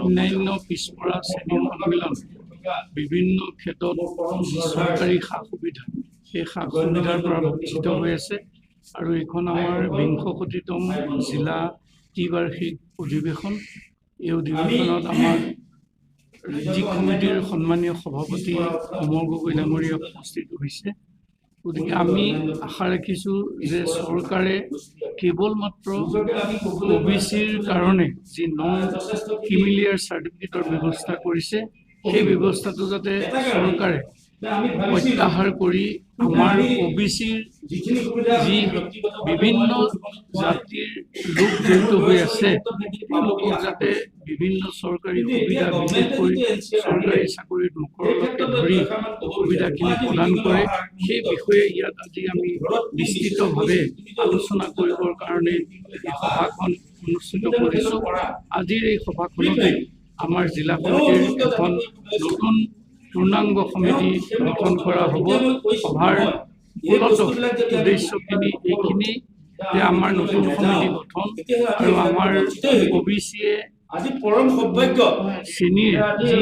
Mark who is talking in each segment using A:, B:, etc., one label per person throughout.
A: অন্যান্য পিছপৰা শ্ৰেণীৰ সন্মিলন বিভিন্ন ক্ষেত্ৰত চৰকাৰী সা সুবিধা সেই সা সুবিধাৰ পৰা বঞ্চিত হৈ আছে আৰু এইখন আমাৰ ২৫তম জিলা ত্ৰিবাৰ্ষিক অধিৱেশন। এই অধিৱেশনত আমাৰ ৰাজ্যিক কমিটিৰ সন্মানীয় সভাপতি অমৰ গগৈ ডাঙৰীয়া উপস্থিত হৈছে। গতিকে আমি আশা ৰাখিছোঁ যে চৰকাৰে কেৱল মাত্ৰ OBCৰ কাৰণে যি নন ক্ৰিমিলিয়াৰ চাৰ্টিফিকেটৰ ব্যৱস্থা কৰিছে সেই ব্যৱস্থাটো যাতে চৰকাৰে প্ৰত্যাহাৰ কৰি আমাৰ OBCৰ যি বিভিন্ন জাতিৰ লোক জড়িত হৈ আছে তেওঁলোকক যাতে বিভিন্ন চৰকাৰী সুবিধা বিশেষকৈ চৰকাৰী চাকৰিত মুকৰলকে ধৰি সুবিধাখিনি প্ৰদান কৰে সেই বিষয়ে ইয়াত আজি আমি বিস্তৃতভাৱে আলোচনা কৰিবৰ কাৰণে এই সভাখন অনুষ্ঠিত কৰিছোঁ। আজিৰ এই সভাখনতে আমাৰ জিলা কমিটিৰ এখন নতুন পূৰ্ণাংগ সমিতি গঠন কৰা হ'ব। সভাৰ মূলত উদ্দেশ্যখিনি এইখিনি যে আমাৰ নতুন সমিতি গঠন আৰু আমাৰ OBCয়ে শ্ৰেণীৰ যি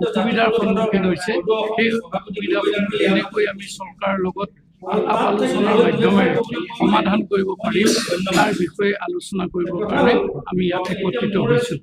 A: অসুবিধাৰ সন্মুখীন হৈছে সেই অসুবিধাসমূহ কেনেকৈ আমি চৰকাৰৰ লগত আলাপ আলোচনাৰ মাধ্যমেৰে সমাধান কৰিব পাৰিম তাৰ বিষয়ে আলোচনা কৰিবৰ কাৰণে আমি ইয়াত একত্ৰিত হৈছোঁ।